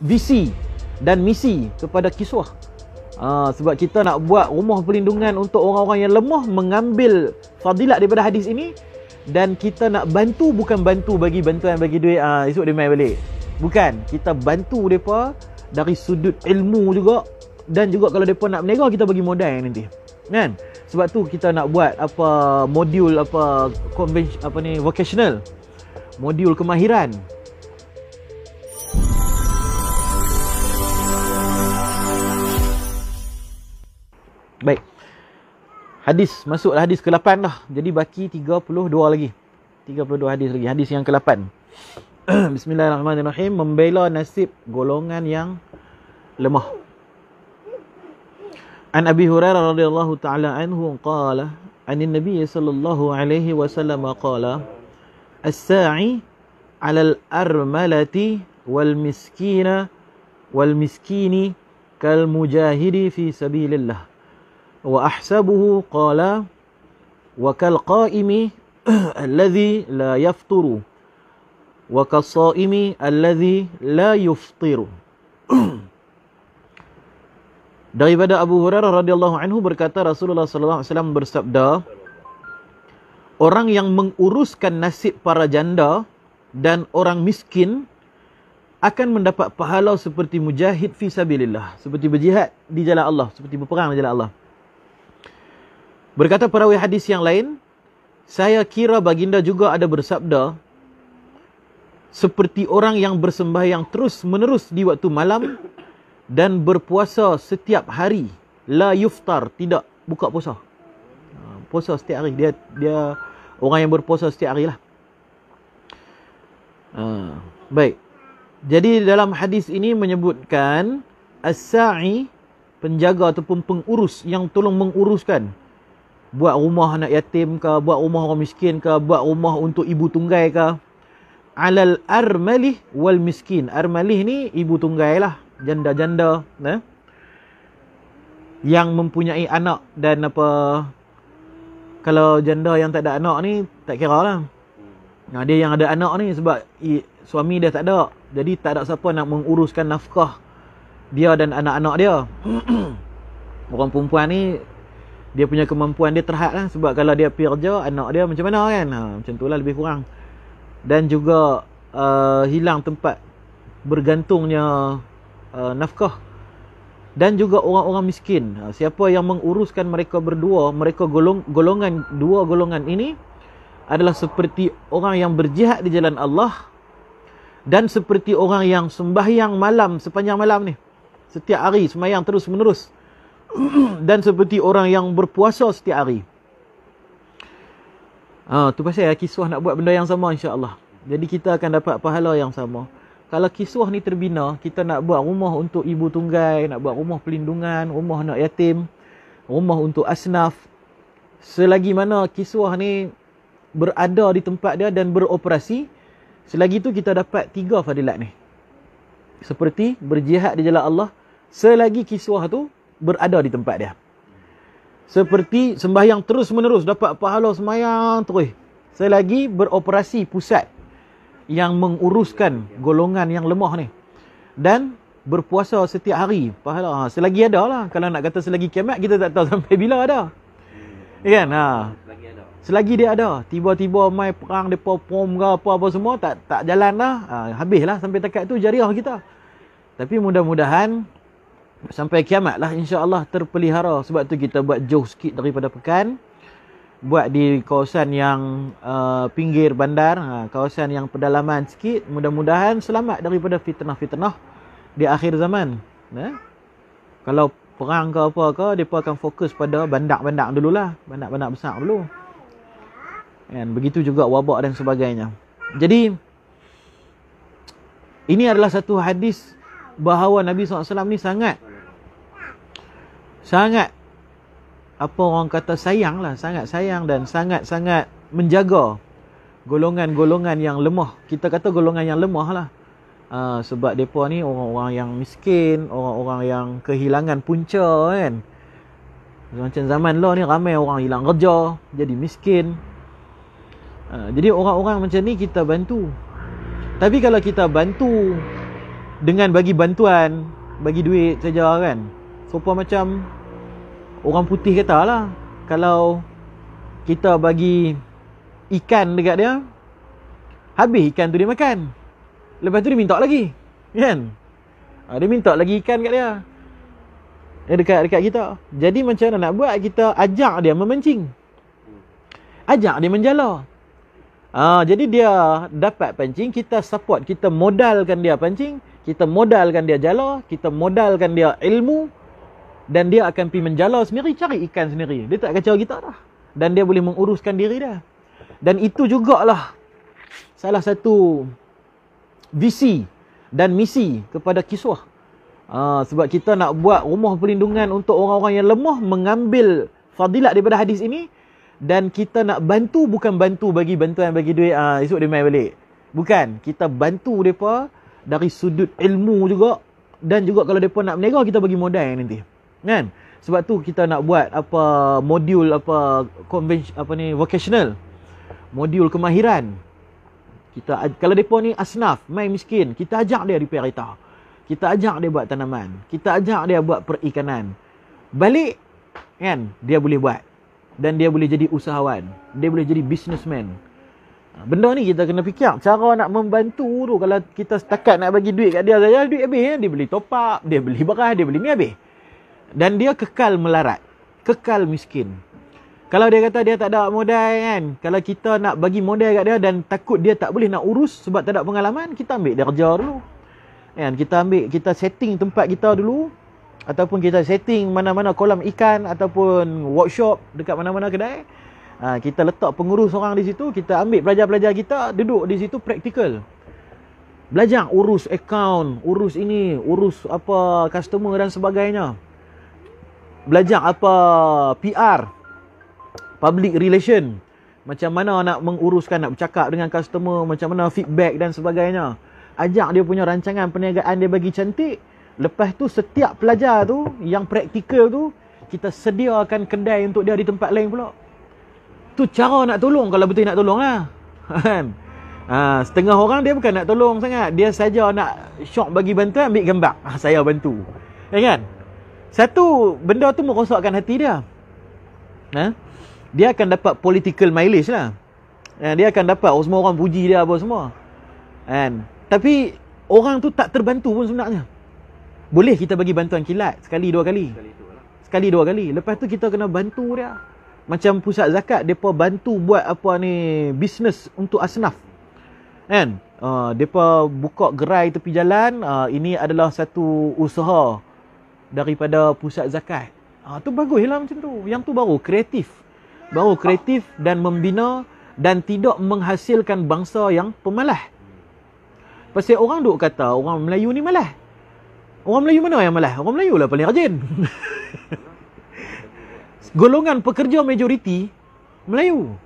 visi dan misi kepada Kiswah. Sebab kita nak buat rumah perlindungan untuk orang-orang yang lemah, mengambil fadilat daripada hadis ini, dan kita nak bantu, bukan bantu bagi bantuan bagi duit, esok dia main balik. Bukan, kita bantu mereka dari sudut ilmu juga, dan juga kalau mereka nak berniaga, kita bagi modal nanti, kan? Sebab tu kita nak buat apa modul apa vocational, modul kemahiran. Baik. Hadis, masuklah hadis ke-8 dah. Jadi baki 32 lagi. 32 hadis lagi. Hadis yang ke-8. Bismillahirrahmanirrahim. Membela nasib golongan yang lemah. An Abi Hurairah radhiyallahu ta'ala anhu qala, anin Nabi sallallahu alaihi wasallam qala, as-sa'i 'alal armalati wal miskina wal miskini kal mujahidi fi sabilillah. Wa ahsabuhu qala wa kal qaimi alladhi la yafturu wa kas saimi alladhi la yuftiru. Daripada Abu Hurairah radhiyallahu anhu berkata, Rasulullah sallallahu alaihi wasallam bersabda, orang yang menguruskan nasib para janda dan orang miskin akan mendapat pahala seperti mujahid fi sabilillah, seperti berjihad di jalan Allah, seperti berperang di jalan Allah. Berkata perawi hadis yang lain, saya kira baginda juga ada bersabda, seperti orang yang bersembahyang terus menerus di waktu malam dan berpuasa setiap hari, la yuftar, tidak buka puasa. Puasa setiap hari, dia orang yang berpuasa setiap hari lah. Baik. Jadi dalam hadis ini menyebutkan as-sa'i, penjaga ataupun pengurus yang tolong menguruskan, buat rumah anak yatim ke, buat rumah orang miskin ke, buat rumah untuk ibu tunggai ke, alal armalih wal miskin. Armalih ni ibu tunggai lah, janda-janda yang mempunyai anak, dan apa, kalau janda yang tak ada anak ni tak kira lah. Dia yang ada anak ni sebab suami dia tak ada, jadi tak ada siapa nak menguruskan nafkah dia dan anak-anak dia. Orang perempuan ni dia punya kemampuan dia terhad lah, sebab kalau dia pergi kerja, anak dia macam mana kan, macam tu lah lebih kurang. Dan juga hilang tempat bergantungnya nafkah. Dan juga orang-orang miskin, siapa yang menguruskan mereka berdua, mereka golongan, dua golongan ini adalah seperti orang yang berjihad di jalan Allah, dan seperti orang yang sembahyang malam sepanjang malam ni, setiap hari sembahyang terus menerus, dan seperti orang yang berpuasa setiap hari. Tu pasal kiswah nak buat benda yang sama, insya-Allah. Jadi kita akan dapat pahala yang sama. Kalau kiswah ni terbina, kita nak buat rumah untuk ibu tunggai, nak buat rumah perlindungan, rumah anak yatim, rumah untuk asnaf, selagi mana kiswah ni berada di tempat dia dan beroperasi, selagi tu kita dapat 3 fadilat ni. Seperti berjihad di jalan Allah selagi kiswah tu berada di tempat dia. Seperti sembahyang terus menerus, dapat pahala sembahyang terus selagi beroperasi pusat yang menguruskan golongan yang lemah ni. Dan berpuasa setiap hari, pahala selagi ada lah. Kalau nak kata selagi kiamat, kita tak tahu sampai bila ada, kan? Selagi dia ada. Tiba-tiba mai perang, depa pom ke apa-apa semua tak jalan lah, habislah sampai takat tu jariah kita. Tapi mudah-mudahan sampai kiamat lah, insya-Allah terpelihara. Sebab tu kita buat jauh sikit daripada pekan, buat di kawasan yang pinggir bandar, kawasan yang pedalaman sikit. Mudah-mudahan selamat daripada fitnah-fitnah di akhir zaman. Kalau perang ke apa ke, mereka akan fokus pada bandar-bandar dululah, bandar-bandar besar dulu, kan? Begitu juga wabak dan sebagainya. Jadi ini adalah satu hadis bahawa Nabi SAW ni sangat apa orang kata sayang lah, sangat sayang dan sangat-sangat menjaga golongan-golongan yang lemah. Kita kata golongan yang lemah lah, sebab mereka ni orang-orang yang miskin, orang-orang yang kehilangan punca, kan? Macam zaman lah ni ramai orang hilang kerja, jadi miskin. Jadi orang-orang macam ni kita bantu. Tapi kalau kita bantu dengan bagi bantuan, bagi duit saja kan. Serupa macam orang putih kata lah, kalau kita bagi ikan dekat dia, habis ikan tu dia makan, lepas tu dia minta lagi kan. Dia minta lagi ikan kat dia, dekat kita. Jadi macam mana nak buat? Kita ajak dia memancing, ajak dia menjala. Jadi dia dapat pancing, kita support, kita modalkan dia pancing, kita modalkan dia jala, kita modalkan dia ilmu, dan dia akan pergi menjala sendiri, cari ikan sendiri. Dia tak kacau kita dah, dan dia boleh menguruskan diri dia. Dan itu jugalah salah satu visi dan misi kepada Kiswah. Sebab kita nak buat rumah perlindungan untuk orang-orang yang lemah, mengambil fadilat daripada hadis ini, dan kita nak bantu, bukan bantu bagi bantuan, bagi duit, esok dia main balik. Bukan, kita bantu mereka dari sudut ilmu juga, dan juga kalau mereka nak berniaga, kita bagi modal nanti kan. Sebab tu kita nak buat apa modul, apa vocational, modul kemahiran. Kita, kalau mereka ni asnaf, main miskin, kita ajak dia repair kereta, kita ajak dia buat tanaman, kita ajak dia buat perikanan. Balik kan, dia boleh buat, dan dia boleh jadi usahawan, dia boleh jadi businessman. Benda ni kita kena fikir cara nak membantu tu. Kalau kita setakat nak bagi duit kat dia saja, duit habis, dia beli top up, dia beli beras, dia beli ni habis, dan dia kekal melarat, kekal miskin. Kalau dia kata dia tak ada modal kan, kalau kita nak bagi modal kat dia dan takut dia tak boleh nak urus sebab tak ada pengalaman, kita ambil dia kerja dulu kan. Kita setting tempat kita dulu, ataupun kita setting mana-mana kolam ikan ataupun workshop dekat mana-mana kedai. Kita letak pengurus orang di situ, kita ambil pelajar-pelajar kita duduk di situ praktikal, belajar urus akaun, urus ini, urus apa customer dan sebagainya, belajar apa PR, public relation, macam mana nak menguruskan, nak bercakap dengan customer, macam mana feedback dan sebagainya. Ajak dia punya rancangan perniagaan dia bagi cantik. Lepas tu setiap pelajar tu yang praktikal tu, kita sediakan kedai untuk dia di tempat lain pula. Tu cara nak tolong, kalau betul nak tolong lah kan. Setengah orang dia bukan nak tolong sangat, dia saja nak syok bagi bantuan, ambil gambar, saya bantu kan. Satu benda tu merosakkan hati dia. Dia akan dapat political mileage lah. Dia akan dapat semua orang puji dia apa semua kan. Tapi orang tu tak terbantu pun sebenarnya. Boleh kita bagi bantuan kilat sekali dua kali. Lepas tu kita kena bantu dia. Macam pusat zakat, mereka bantu buat apa ni, bisnes untuk asnaf kan. Mereka buka gerai tepi jalan. Ini adalah satu usaha daripada pusat zakat. Tu bagus lah macam tu. Yang tu baru kreatif dan membina, dan tidak menghasilkan bangsa yang pemalas. Pasal orang duk kata orang Melayu ni malas. Orang Melayu mana yang malas? Orang Melayu lah paling rajin. Golongan pekerja majoriti Melayu,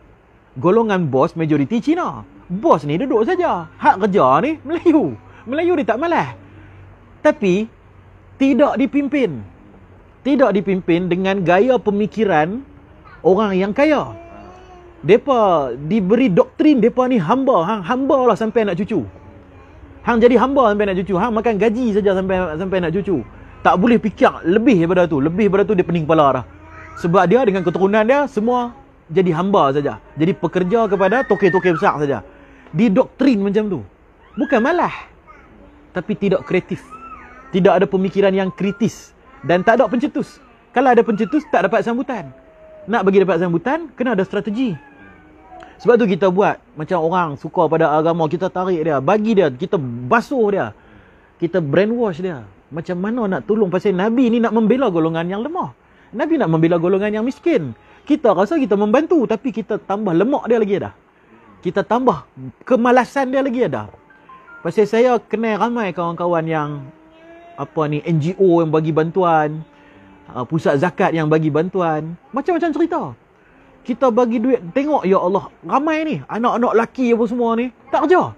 golongan bos majoriti Cina. Bos ni duduk saja, hak kerja ni Melayu. Melayu dia tak malas. Tapi tidak dipimpin dengan gaya pemikiran orang yang kaya. Depa diberi doktrin, depa ni hamba. Hamba lah sampai nak cucu. Hang jadi hamba sampai nak cucu. Hang makan gaji saja sampai nak cucu. Tak boleh fikir lebih daripada tu. Lebih daripada tu dia pening kepala dah. Sebab dia dengan keturunan dia semua jadi hamba saja. Jadi pekerja kepada tokek-tokek besar saja. Didoktrin macam tu. Bukan malah, tapi tidak kreatif. Tidak ada pemikiran yang kritis, dan tak ada pencetus. Kalau ada pencetus, tak dapat sambutan. Nak bagi dapat sambutan, kena ada strategi. Sebab tu kita buat macam orang suka pada agama, kita tarik dia, bagi dia, kita basuh dia, kita brainwash dia. Macam mana nak tolong? Pasal Nabi ni nak membela golongan yang lemah. Nabi nak membela golongan yang miskin. Kita rasa kita membantu, tapi kita tambah lemak dia lagi ada. Kita tambah kemalasan dia lagi ada. Pasal saya kenal ramai kawan-kawan yang NGO yang bagi bantuan, pusat zakat yang bagi bantuan, macam-macam cerita. Kita bagi duit, tengok ya Allah, ramai ni anak-anak lelaki apa semua ni tak kerja,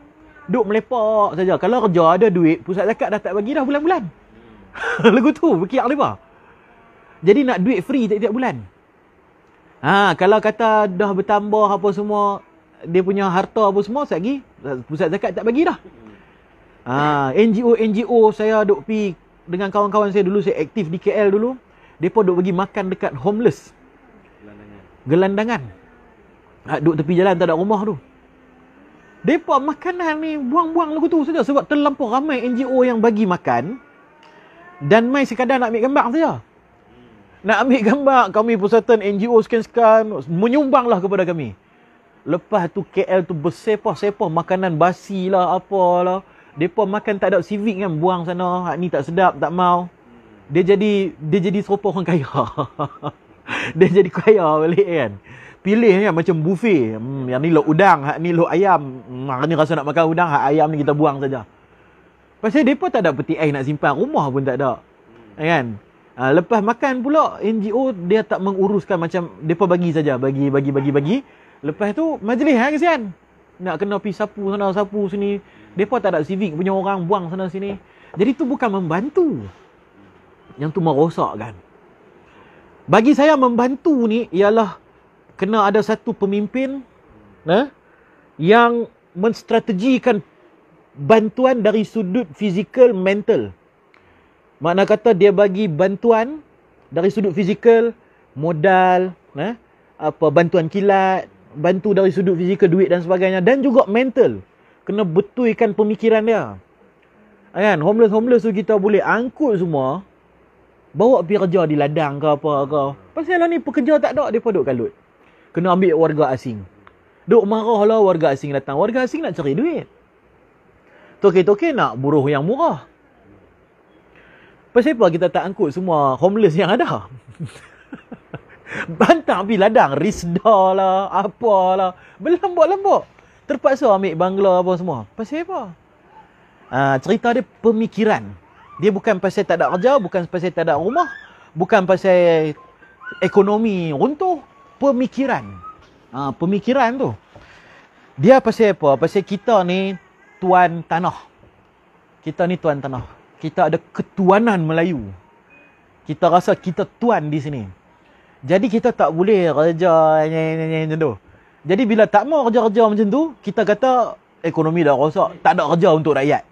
duk melepak saja. Kalau kerja ada duit, pusat zakat dah tak bagi dah bulan-bulan. Lagu tu berkiak lebar. Jadi nak duit free tiap-tiap bulan. Kalau kata dah bertambah apa semua, dia punya harta apa semua, lagi pusat zakat tak bagi dah. NGO saya duk pi dengan kawan-kawan saya dulu, saya aktif di KL dulu. Depa duk bagi makan dekat homeless. Gelandangan. Duk tepi jalan tak ada rumah tu. Depa makanan ni buang-buang lagu tu saja sebab terlampau ramai NGO yang bagi makan. Dan mai sekadar nak ambil gambar saja. Nak ambil gambar, kami persatuan NGO sekian-sekian menyumbanglah kepada kami. Lepas tu KL tu bersepah-sepah makanan basi lah, apalah. Depa makan tak ada civic kan, buang sana, hak ni tak sedap, tak mau. Dia jadi serupa orang kaya. Dia jadi kaya balik kan. Pilih kan macam buffet. Yang ni lok udang, hak ni lok ayam. Hak ni rasa nak makan udang, hak ayam ni kita buang saja. Pasal depa tak ada peti air nak simpan, rumah pun tak ada. Kan? Lepas makan pula NGO dia tak menguruskan, macam depa bagi saja, bagi. Lepas tu majlis kesian. Nak kena pergi sapu sana sapu sini. Depa tak ada civic punya orang, buang sana sini. Jadi tu bukan membantu. Yang tu merosakkan. Bagi saya membantu ni ialah kena ada satu pemimpin yang menstrategikan bantuan dari sudut fizikal, mental. Makna kata dia bagi bantuan dari sudut fizikal, modal, bantuan kilat, bantu dari sudut fizikal, duit dan sebagainya, dan juga mental. Kena betulkan pemikiran dia. Kan, homeless tu kita boleh angkut semua, bawa pergi kerja di ladang ke apa ke. Pasal lah ni pekerja tak ada, depa duk kalut. Kena ambil warga asing. Duk marah lah warga asing datang. Warga asing nak cari duit. Toke-toke nak buruh yang murah. Pasal apa kita tak angkut semua homeless yang ada? Bantang pergi ladang, risda lah, apalah. Berlambak-lambak. Terpaksa ambil bangla apa semua. Pasal apa? Cerita dia pemikiran. Dia bukan pasal tak ada kerja, bukan pasal tak ada rumah, bukan pasal ekonomi runtuh. Pemikiran. Pemikiran tu. Dia pasal apa? Pasal kita ni tuan tanah. Kita ni tuan tanah. Kita ada ketuanan Melayu. Kita rasa kita tuan di sini. Jadi kita tak boleh kerja macam tu. Jadi bila tak mau kerja-kerja macam tu, kita kata ekonomi dah rosak, tak ada kerja untuk rakyat.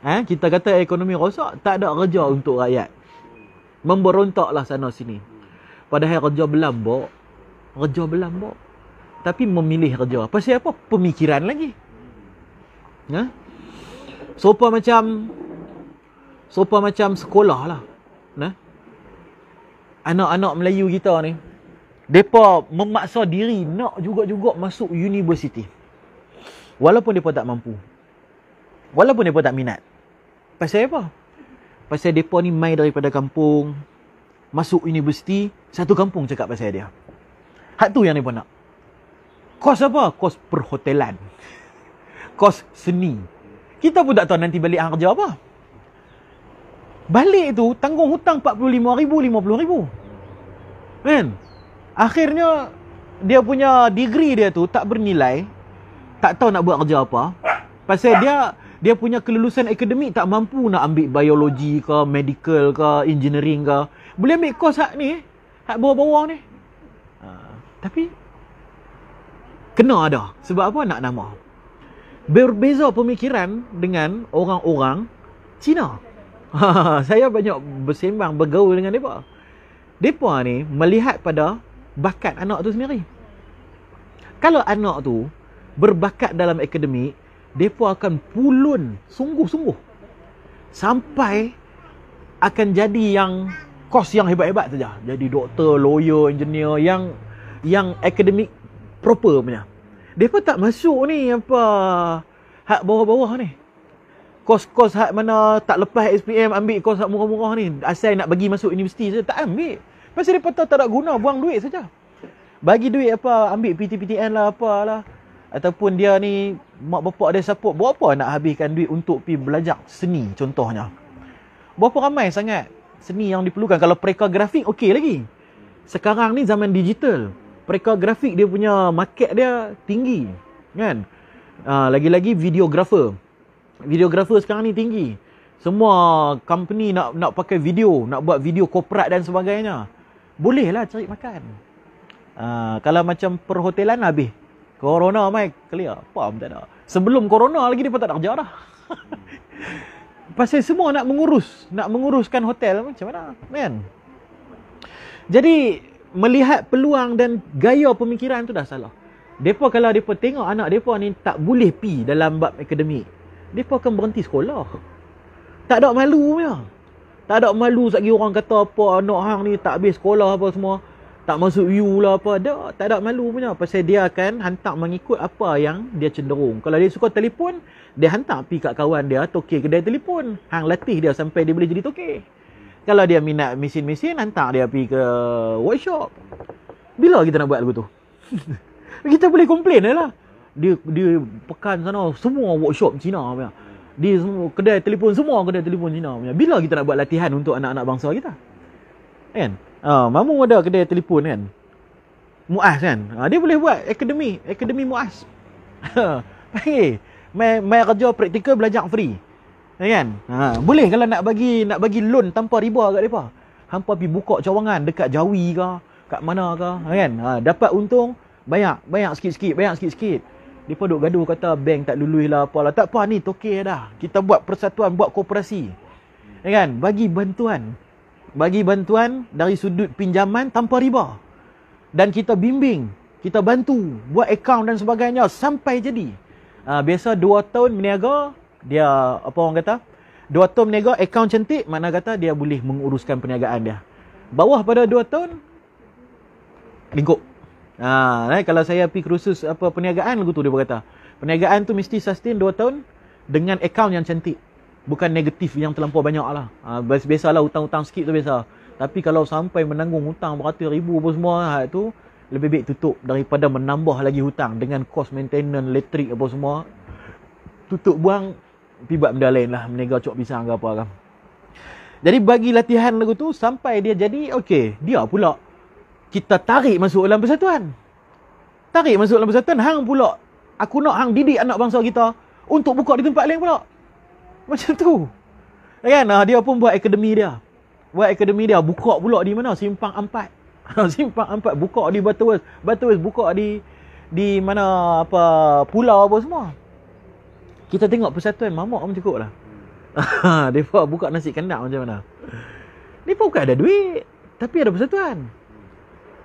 Kita kata ekonomi rosak, tak ada kerja untuk rakyat. Memberontaklah sana sini. Padahal kerja berlambak. Tapi memilih kerja. Pasal apa? Pemikiran lagi. Sopa macam sekolah lah. Anak-anak Melayu kita ni, depa memaksa diri nak juga masuk universiti. Walaupun depa tak mampu. Walaupun depa tak minat. Pasal apa? Pasal depa ni mai daripada kampung, masuk universiti, satu kampung cakap pasal dia. Hak tu yang depa nak. Kos apa? Kos perhotelan. Kos seni. Kita pun tak tahu nanti balik hang kerja apa. Balik tu tanggung hutang 45,000, 50,000. Kan? Akhirnya dia punya degree dia tu tak bernilai. Tak tahu nak buat kerja apa. Pasal dia punya kelulusan akademik tak mampu nak ambil biologi ke, medical ke, engineering ke. Boleh ambil kos hak ni, hak bawah-bawah ni. Tapi kena ada. Sebab apa? Nak nama. Berbeza pemikiran dengan orang-orang Cina. Saya banyak bersembang, bergaul dengan mereka. Mereka ni melihat pada bakat anak tu sendiri. Kalau anak tu berbakat dalam akademik, mereka akan pulun sungguh-sungguh sampai akan jadi yang kos yang hebat-hebat saja. Jadi doktor, lawyer, engineer yang akademik proper punya. Mereka tak masuk ni apa hak bawah-bawah ni. Kos-kos hak mana tak lepas SPM, ambil kos hak murah-murah ni. Asal nak bagi masuk universiti saja, tak ambil. Pasal mereka tak ada guna, buang duit saja. Bagi duit apa, ambil PTPTN lah, apalah. Ataupun dia ni, mak bapak dia support. Berapa nak habiskan duit untuk pergi belajar seni contohnya. Berapa ramai sangat seni yang diperlukan. Kalau pereka grafik, okey lagi. Sekarang ni zaman digital. Pereka grafik dia punya market dia tinggi. Kan? Lagi-lagi videographer. Videographer sekarang ni tinggi. Semua company nak pakai video, nak buat video korporat dan sebagainya. Boleh lah cari makan. Kalau macam perhotelan habis. Corona mai clear. Apa tak ada. Sebelum corona lagi dia pun tak nak kerja dah. Pasal semua nak menguruskan hotel macam mana, kan? Jadi melihat peluang dan gaya pemikiran tu dah salah. Depa kalau depa tengok anak depa ni tak boleh pi dalam bab akademik, depa akan berhenti sekolah. Tak ada malu punya. Tak ada malu satgi orang kata apa anak hang ni tak habis sekolah apa semua, tak masuk U lah apa. Tak ada malu punya. Pasal dia akan hantar mengikut apa yang dia cenderung. Kalau dia suka telefon, dia hantar pi kat kawan dia tokey kedai telefon. Hang latih dia sampai dia boleh jadi tokey. Kalau dia minat mesin-mesin, hantar dia pergi ke workshop. Bila kita nak buat lagu tu? Kita boleh komplain lah. Dia pekan sana, semua workshop Cina punya. Dia semua kedai telefon Cina punya. Bila kita nak buat latihan untuk anak-anak bangsa kita? Kan? Mamu ada kedai telefon kan? Muaz kan? Dia boleh buat akademi Muaz. Panggil. Mai kerja praktikal belajar free. Kan? Boleh kalau nak bagi loan tanpa riba kat depa. Hampa pergi buka cawangan dekat Jawi ke, kat mana ke, kan? Dapat untung bayar sikit-sikit. Depa duk gaduh kata bank tak lulus lah apalah. Tak apa ni tokey dah. Kita buat persatuan, buat koperasi. Kan? Bagi bantuan dari sudut pinjaman tanpa riba. Dan kita bimbing, kita bantu buat akaun dan sebagainya sampai jadi. Biasa 2 tahun berniaga, dia apa orang kata, 2 tahun berniaga akaun cantik, mana kata dia boleh menguruskan perniagaan dia. Bawah pada 2 tahun lingkup. Kalau saya pergi kursus apa perniagaan lagu tu dia berkata, perniagaan tu mesti sustain 2 tahun dengan akaun yang cantik. Bukan negatif yang terlampau banyak lah. Biasalah hutang-hutang sikit tu biasa. Tapi kalau sampai menanggung hutang beratus ribu apa semua, tu lebih baik tutup daripada menambah lagi hutang dengan kos maintenance, elektrik apa semua. Tutup buang, pergi buat benda lain lah, meniaga cok pisang ke apa kan. Jadi bagi latihan lagu tu sampai dia jadi okey, dia pula kita tarik masuk dalam persatuan. Hang pula, aku nak hang didik anak bangsa kita untuk buka di tempat lain pula. Macam tu. Kan? Dia pun buat akademi dia. Buka pula di mana? Simpang 4. Simpang 4 buka di Batu Wes buka di mana apa pulau apa semua. Kita tengok persatuan mamak pun cukup lah. Mereka buka nasi kandang macam mana. Mereka bukan ada duit, tapi ada persatuan.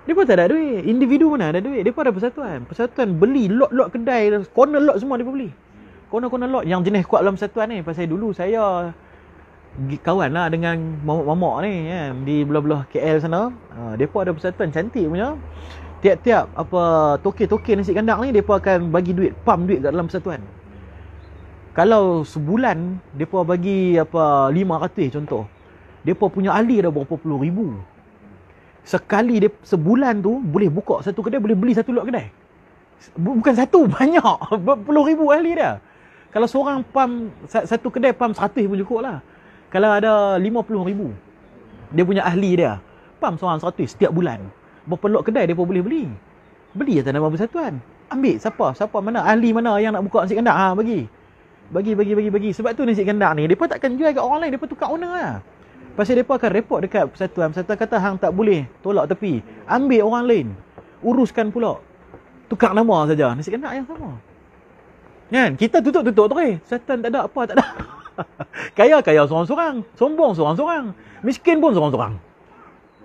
Mereka tak ada duit. Individu mana ada duit. Mereka ada persatuan. Persatuan beli lot-lot kedai, corner lot semua mereka beli. Corner lot yang jenis kuat dalam persatuan ni. Pasal dulu saya kawan lah dengan mamak-mamak ni kan, di belah-belah KL sana. Mereka ada persatuan cantik punya. Tiap-tiap apa token nasi kandang ni, mereka akan bagi duit, pump duit kat dalam persatuan. Kalau sebulan depa bagi apa 500 contoh. Depa punya ahli ada berapa puluh ribu. Sekali sebulan tu boleh buka satu kedai, boleh beli satu lot kedai. Bukan satu, banyak. Berpuluh ribu ahli dia. Kalau seorang pam satu kedai pam 100 pun cukup lah. Kalau ada 50 ribu dia punya ahli dia, pam seorang 100 setiap bulan. Berapa lot kedai depa boleh beli. Beli atas nama persatuan. Ambil siapa mana ahli mana yang nak buka nasi kandang, bagi. Sebab tu nasi kandang ni depa takkan jual kat orang lain, depa tukar owner lah. Pasal depa akan report dekat persatuan kata hang tak boleh tolak tepi, ambil orang lain, uruskan pula, tukar nama saja, nasi kandang yang sama. Kan? Kita tutup terus. Persatuan tak ada apa, tak ada. Kaya seorang-seorang, sombong seorang-seorang, miskin pun seorang-seorang.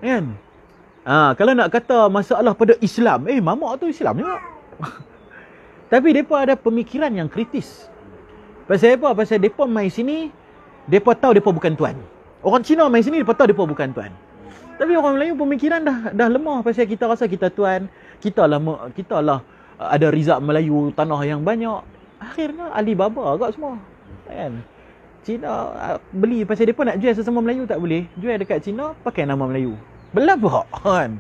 Kan? Kalau nak kata masalah pada Islam, mamak tu Islam juga. Tapi depa ada pemikiran yang kritis. Pasal apa? Pasal mereka main sini, mereka tahu mereka bukan tuan. Orang Cina main sini, mereka tahu mereka bukan tuan. Tapi orang Melayu pemikiran dah lemah. Pasal kita rasa kita tuan. Kita lah ada rizak Melayu, tanah yang banyak. Akhirnya Alibaba agak semua. Kan? Cina beli. Pasal mereka nak jual sesama Melayu tak boleh. Jual dekat Cina, pakai nama Melayu. Belabak kan?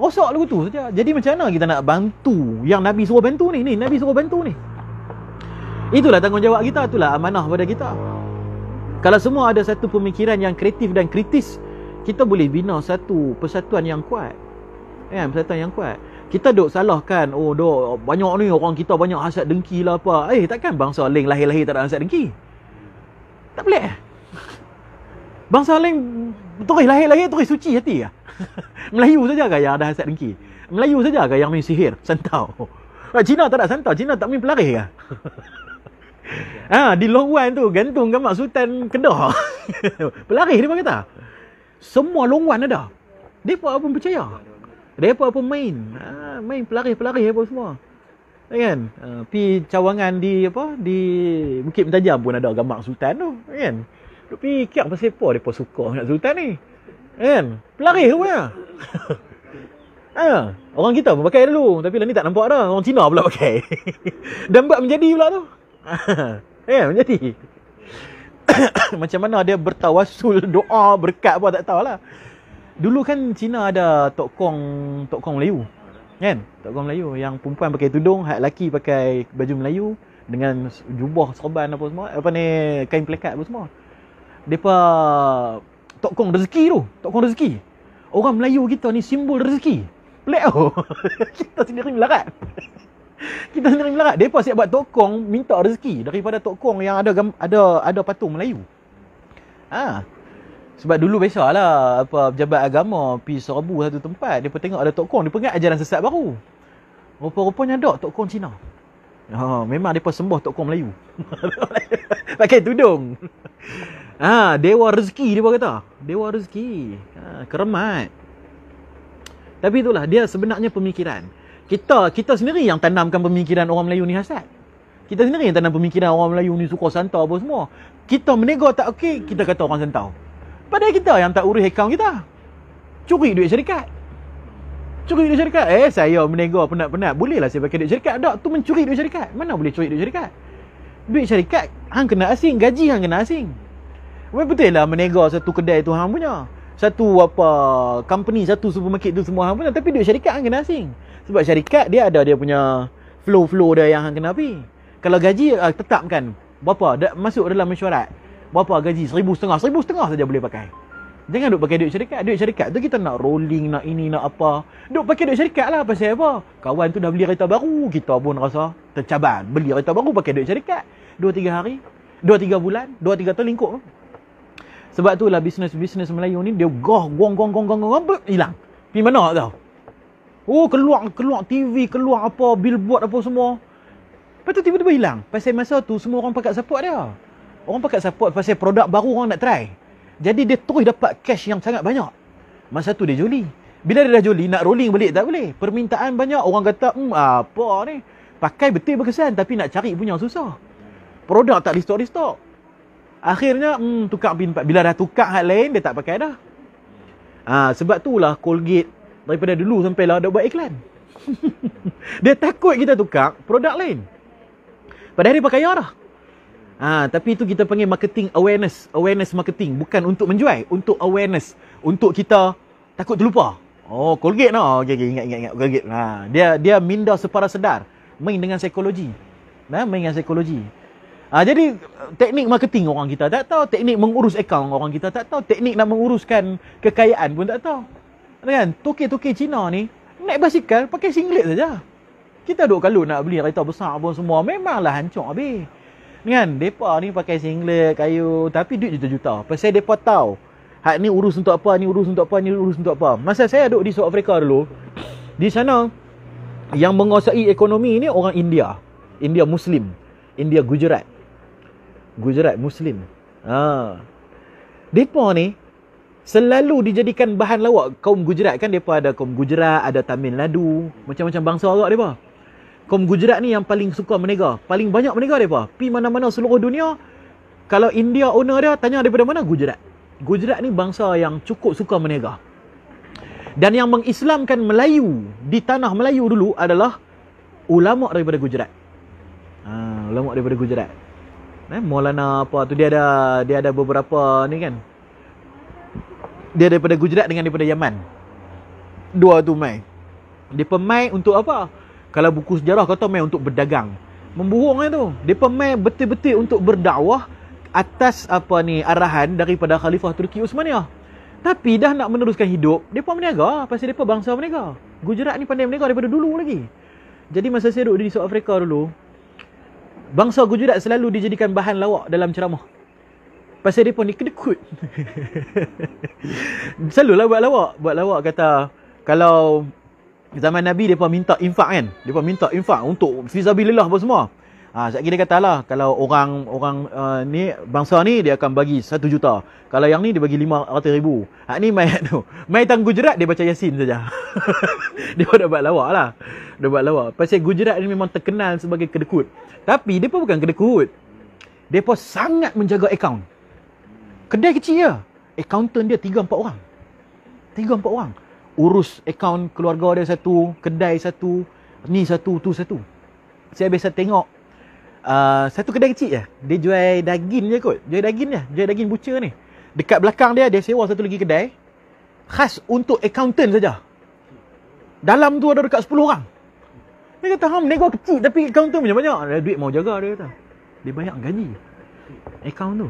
Rosak lagu tu saja. Jadi macam mana kita nak bantu yang Nabi suruh bantu ni? Nabi suruh bantu ni. Itulah tanggungjawab kita, itulah amanah pada kita. Kalau semua ada satu pemikiran yang kreatif dan kritis, kita boleh bina satu persatuan yang kuat. Persatuan yang kuat. Kita duk salahkan, banyak ni orang kita banyak hasad dengki lah apa. Takkan bangsa lain lahir-lahir tak ada hasad dengki? Tak boleh. Bangsa lain terus lahir-lahir terus suci hati lah. Melayu saja ke yang ada hasad dengki? Melayu saja ke yang main sihir, santau? Cina tak nak santau, Cina tak main pelaris ke? Di Long Wan tu gantung gambar Sultan Kedah. Pelaris dia kata. Semua Long Wan ada. Depa pun percaya. Depa pun main. Main pelaris apa semua. Kan? Pi cawangan di Bukit Mentajam pun ada gambar Sultan tu, kan? Duk fikir pasal apa depa suka nak Sultan ni. Kan? Pelaris tu ya. Orang kita pun pakai dulu, tapi lah ni tak nampak dah. Orang Cina pula pakai. Dan buat menjadi pula tu. Menjadi. Macam mana dia bertawassul, doa, berkat apa tak tahulah. Dulu kan Cina ada Tok Kong Melayu. Kan? Tok Kong Melayu yang perempuan pakai tudung, hak lelaki pakai baju Melayu dengan jubah serban apa semua, kain pelekat apa semua. Depa Tok Kong rezeki tu, Tok Kong rezeki. Orang Melayu kita ni simbol rezeki. Pelik tau. Kita sendiri melarat. Depa siap buat Tok Kong minta rezeki daripada Tok Kong yang ada patung Melayu. Sebab dulu biasalah pejabat agama pi serbu satu tempat, depa tengok ada Tok Kong, depa ingat ajaran sesat baru. Rupa-rupanya ada Tok Kong Cina. Memang depa sembah Tok Kong Melayu. Pakai tudung. Dewa rezeki depa kata. Dewa rezeki. Keramat. Tapi itulah dia sebenarnya pemikiran. Kita sendiri yang tanamkan pemikiran orang Melayu ni hasad. Kita sendiri yang tanam pemikiran orang Melayu ni suka santau apa semua. Kita menego tak okey, kita kata orang santau. Padahal kita yang tak urus akaun kita. Curi duit syarikat. Saya menego penat-penat. Bolehlah saya pakai duit syarikat. Tak, tu mencuri duit syarikat. Mana boleh curi duit syarikat? Duit syarikat hang kena asing, gaji hang kena asing. Betul lah menego satu kedai tu hang punya. Satu company, satu supermarket tu semua hang punya, tapi duit syarikat hang kena asing. Sebab syarikat dia ada dia punya flow dia yang hang kena pi. Kalau gaji tetapkan berapa masuk dalam mesyuarat. Berapa gaji? 1,500 saja boleh pakai. Jangan duk pakai duit syarikat. Duit syarikat tu kita nak rolling, nak ini, nak apa. Duk pakai duit syarikat lah. Pasal apa? Kawan tu dah beli kereta baru, kita pun rasa tercabar. Beli kereta baru pakai duit syarikat. 2-3 hari, 2-3 bulan, 2-3 tahun lingkup. Sebab tu lah bisnes Melayu ni dia gong hilang. Pergi mana tau? Keluar TV, keluar apa, billboard apa semua. Lepas tu tiba-tiba hilang. Pasal masa tu semua orang pakat support dia. Orang pakat support pasal produk baru orang nak try. Jadi dia terus dapat cash yang sangat banyak. Masa tu dia joli. Bila dia dah joli, nak rolling balik tak boleh. Permintaan banyak, orang kata, apa ni? Pakai betul berkesan tapi nak cari punya susah. Produk tak restock. Akhirnya tukar pin 4. Bila dah tukar hal lain, dia tak pakai dah. Sebab itulah Colgate daripada dulu sampai lah ada buat iklan. Dia takut kita tukar produk lain. Padahal dia pakai dah. Tapi itu kita panggil marketing awareness marketing. Bukan untuk menjual, untuk awareness. Untuk kita takut terlupa. Colgate no. Okay, ingat Colgate. Dia minda separa sedar. Main dengan psikologi. Jadi teknik marketing orang kita tak tahu, teknik mengurus akaun orang kita tak tahu, teknik nak menguruskan kekayaan pun tak tahu. Kan? Toke-toke Cina ni naik basikal pakai singlet saja. Kita duk kalau nak beli kereta besar pun semua memanglah hancur habis. Kan? Depa ni pakai singlet kayu tapi duit juta-juta. Pasal depa tahu hak ni urus untuk apa, ni urus untuk apa, ni urus untuk apa. Masa saya duduk di South Africa dulu, di sana yang menguasai ekonomi ni orang India. India Muslim. India Gujarat Muslim. Depa ni selalu dijadikan bahan lawak. Kaum Gujarat kan depa ada kaum Gujarat, ada Tamil Nadu, macam-macam bangsa agak depa. Kaum Gujarat ni yang paling suka menega. Paling banyak menega depa. Pi mana-mana seluruh dunia, kalau India owner dia tanya daripada mana, Gujarat. Gujarat ni bangsa yang cukup suka menega. Dan yang mengislamkan Melayu di tanah Melayu dulu adalah ulama daripada Gujarat. Ulama daripada Gujarat. Maulana apa tu dia ada beberapa ni kan. Dia daripada Gujarat dengan daripada Yaman. Dua tu mai. Depa mai untuk apa? Kalau buku sejarah kata mai untuk berdagang. Membohong tu. Depa mai betul-betul untuk berdakwah atas arahan daripada Khalifah Turki Uthmaniyah. Tapi dah nak meneruskan hidup, depa berniaga pasal depa bangsa berniaga. Gujarat ni pandai berniaga daripada dulu lagi. Jadi masa saya duduk di South Africa dulu, bangsa Gujarat selalu dijadikan bahan lawak dalam ceramah. Pasal mereka ni kedekut. Selalulah buat lawak kata, kalau Zaman Nabi depa minta infak kan. Depa minta infak untuk fisabilillah apa semua. Sekali dia kata lah, kalau orang ni bangsa ni dia akan bagi 1 juta. Kalau yang ni dia bagi 500,000. Ni mai tu. Mai tang Gujarat dia baca Yasin saja. Dia dah buat lawak lah. Dia buat lawak. Pasal Gujarat ni memang terkenal sebagai kedekut. Tapi depa bukan kedekut. Depa sangat menjaga akaun. Kedai kecil je. Accountant dia 3-4 orang. 3-4 orang. Urus akaun keluarga dia satu, kedai satu, ni satu, tu satu. Saya biasa tengok satu kedai kecil je. Dia jual daging je kot. Jual daging je. Jual daging butcher ni. Dekat belakang dia, dia sewa satu lagi kedai. Khas untuk accountant saja. Dalam tu ada dekat 10 orang. Dia kata, nego kecil tapi accountant punya banyak. Ada duit mau jaga dia kata. Dia banyak gaji. Account tu.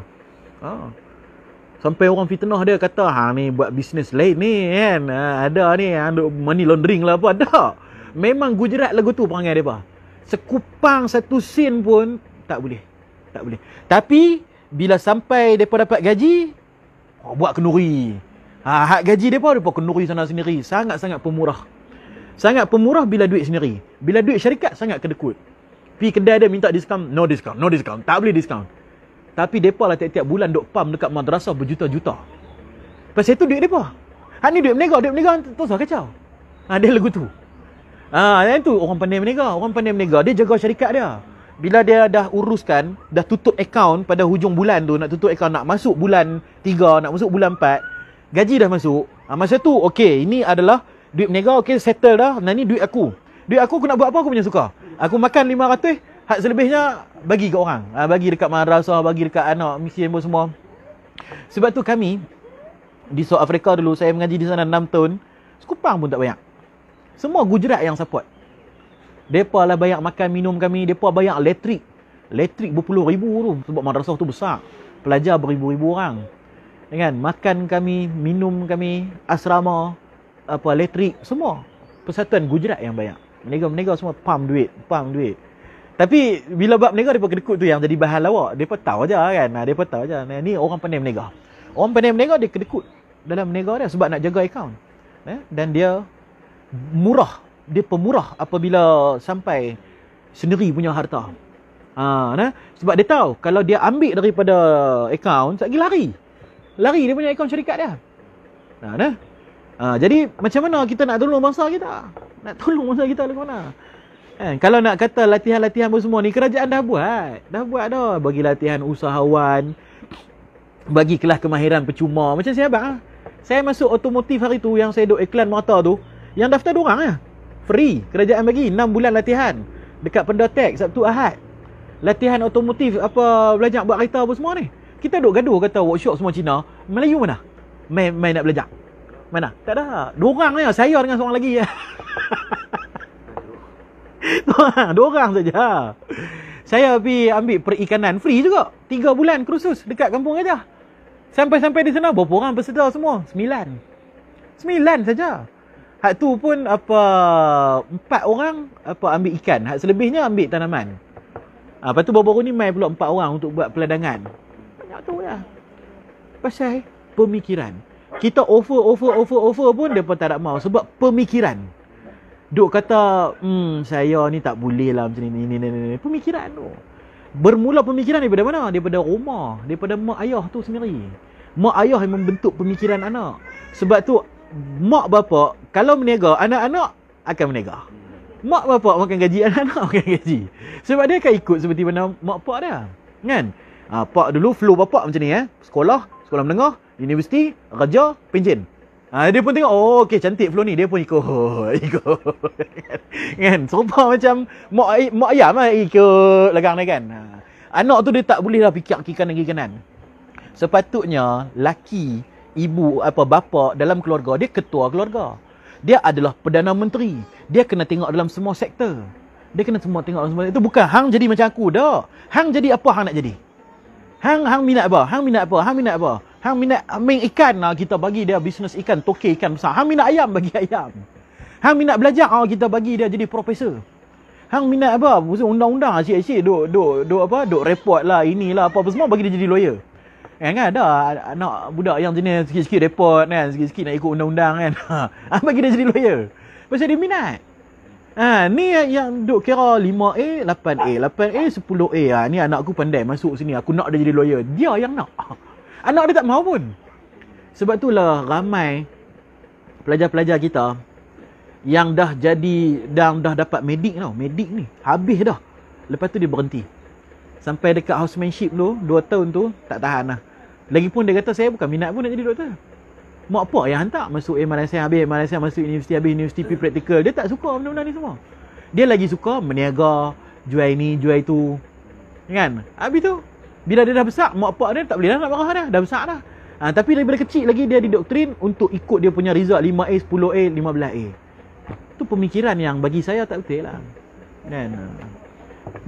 Sampai orang fitnah dia kata, ni buat bisnes lain ni kan. Ada ni, money laundering lah apa. Ada. Memang Gujarat lagu tu perangai dia. Sekupang satu sen pun tak boleh. Tak boleh. Tapi bila sampai depa dapat gaji, buat kenduri. Hak gaji depa kenduri sana sendiri. Sangat-sangat pemurah. Sangat pemurah bila duit sendiri. Bila duit syarikat sangat kedekut. Pi kedai dia minta diskaun, no diskaun, no diskaun. Tak boleh diskaun. Tapi depa lah tiap-tiap bulan duk pam dekat madrasah berjuta-juta. Pasal itu duit depa. Ni duit berniaga tu susah kacau. Dia lagu tu. Yang tu orang pandai berniaga. Orang pandai berniaga, dia jaga syarikat dia. Bila dia dah uruskan, dah tutup akaun pada hujung bulan tu, nak tutup akaun, nak masuk bulan 3, nak masuk bulan 4, gaji dah masuk. Masa tu, okey, ini adalah duit berniaga, okey, settle dah. Ni duit aku. Duit aku nak buat apa aku punya suka. Aku makan 500, hak selebihnya bagi ke orang. Bagi dekat madrasah, bagi dekat anak, miskin pun semua. Sebab tu kami, di South Africa dulu, saya mengaji di sana 6 tahun, sekupang pun tak banyak. Semua Gujarat yang support. Depa lah banyak makan minum kami. Depa banyak elektrik. Elektrik berpuluh ribu tu. Sebab madrasah tu besar. Pelajar beribu-ribu orang. Kan? Makan kami, minum kami, asrama, elektrik, semua. Persatuan Gujarat yang banyak. Menega-menega semua pam duit. Tapi bila bab menega, depa kedekut tu yang jadi bahan lawak. Depa tahu aja kan. Depa tahu aja. Ni orang pandai menega. Orang pandai menega dia kedekut dalam menega dia sebab nak jaga akaun. Dan dia murah. Dia pemurah apabila sampai sendiri punya harta. Sebab dia tahu kalau dia ambil daripada akaun, sekejap lagi lari dia punya akaun syarikat dia. Jadi macam mana kita nak tolong bangsa kita? Nak tolong bangsa kita lagu mana? Kalau nak kata latihan-latihan semua ni, kerajaan dah buat dah. Bagi latihan usahawan, bagi kelas kemahiran percuma. Macam saya abang, saya masuk otomotif hari tu yang saya duk iklan merata tu, yang daftar 2 orang je. Free. Kerajaan bagi 6 bulan latihan dekat Pendotek Sabtu Ahad. Latihan otomotif, belajar buat kereta apa semua ni. Kita duk gaduh kata workshop semua Cina. Melayu mana? Main nak belajar. Mana? Tak ada. 2 orang ni, saya dengan seorang lagi. 2 orang saja. Saya pergi ambil perikanan free juga. 3 bulan kursus dekat kampung aja. Sampai di sana berapa orang peserta semua? 9 saja. Hak tu pun 4 orang ambil ikan. Hak selebihnya ambil tanaman. Lepas tu baru-baru ni mai pula 4 orang untuk buat peladangan. Banyak tu lah. Pasal pemikiran. Kita offer pun mereka tak nak mau sebab pemikiran. Duk kata, saya ni tak boleh lah macam ni. Pemikiran tu. Bermula pemikiran daripada mana? Daripada rumah. Daripada mak ayah tu sendiri. Mak ayah yang membentuk pemikiran anak. Sebab tu mak bapak kalau berniaga, anak-anak akan berniaga. Mak bapak makan gaji, anak-anak makan gaji. Sebab dia akan ikut seperti mana mak pak dia. Kan? Pak dulu flow bapak macam ni. Sekolah menengah, universiti, kerja, pension. Dia pun tengok, okey cantik flow ni, dia pun ikut. Kan? Serupa macam mak ayam lah ikut lagang dia kan. Anak tu dia tak boleh lah fikir kiri kanan. Sepatutnya laki, ibu, bapa dalam keluarga, dia ketua keluarga. Dia adalah Perdana Menteri. Dia kena tengok dalam semua sektor. Dia kena semua tengok dalam semua. Itu bukan hang jadi macam aku dah. Hang jadi apa hang nak jadi? Hang minat apa? Hang minat ambil ikan lah, kita bagi dia bisnes ikan, toke ikan besar. Hang minat ayam, bagi ayam. Hang minat belajar, kita bagi dia jadi profesor. Hang minat apa? Undang-undang asyik-asyik duk report lah, inilah apa semua, bagi dia jadi lawyer. Kan ada anak budak yang jenis sikit-sikit report kan, sikit-sikit nak ikut undang-undang kan. Bagi dia jadi lawyer. Pasal dia minat. Ni yang duk kira 5A, 8A, 8A, 10A. Ni anak aku pandai masuk sini. Aku nak dia jadi lawyer. Dia yang nak. Anak dia tak mahu pun. Sebab itulah ramai pelajar-pelajar kita yang dah jadi, dah dapat medik tau. Medik ni. Habis dah. Lepas tu dia berhenti. Sampai dekat housemanship tu, 2 tahun tu, tak tahan lah. Lagipun dia kata, saya bukan minat pun nak jadi doktor. Mak apa yang hantar masuk Malaysia habis, Malaysia masuk universiti habis, universiti pergi praktikal. Dia tak suka benda-benda ni semua. Dia lagi suka meniaga, jual ni, jual itu. Kan? Habis tu, bila dia dah besar, mak pak dia tak boleh dah nak marah dah. Dah besar dah. Tapi daripada kecil lagi dia didoktrin untuk ikut dia punya result 5A, 10A, 15A. Itu pemikiran yang bagi saya tak betul lah. Kan?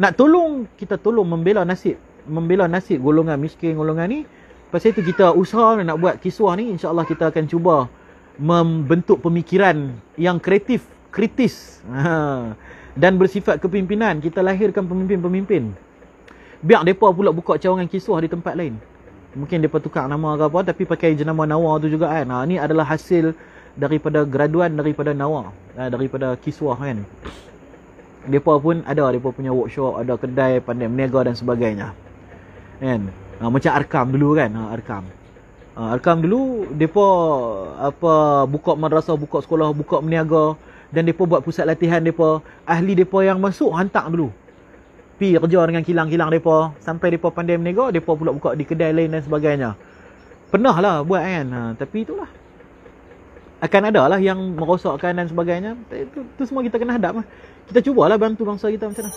Nak tolong, kita tolong membela nasib golongan miskin, golongan ni. Pasal itu kita usaha nak buat kiswah ni, insya-Allah kita akan cuba membentuk pemikiran yang kreatif, kritis dan bersifat kepimpinan. Kita lahirkan pemimpin-pemimpin. Biar mereka pula buka cawangan kiswah di tempat lain. Mungkin mereka tukar nama ke apa, tapi pakai jenama Nawa tu juga kan. Ni adalah hasil daripada graduan daripada Nawa, daripada kiswah kan. Mereka pun ada, mereka punya workshop, ada kedai, pandai meniaga dan sebagainya. Kan? Macam Arkam dulu kan, Arkam dulu depa buka madrasah, buka sekolah, buka meniaga, dan depa buat pusat latihan depa. Ahli depa yang masuk hantar dulu. Pi kerja dengan kilang-kilang depa sampai depa pandai meniaga, depa pula buka di kedai lain dan sebagainya. Pernah lah buat kan, tapi itulah. Akan ada lah yang merosakkan dan sebagainya. Itu semua kita kena hadap lah. Kita cubalah bantu bangsa kita macam mana.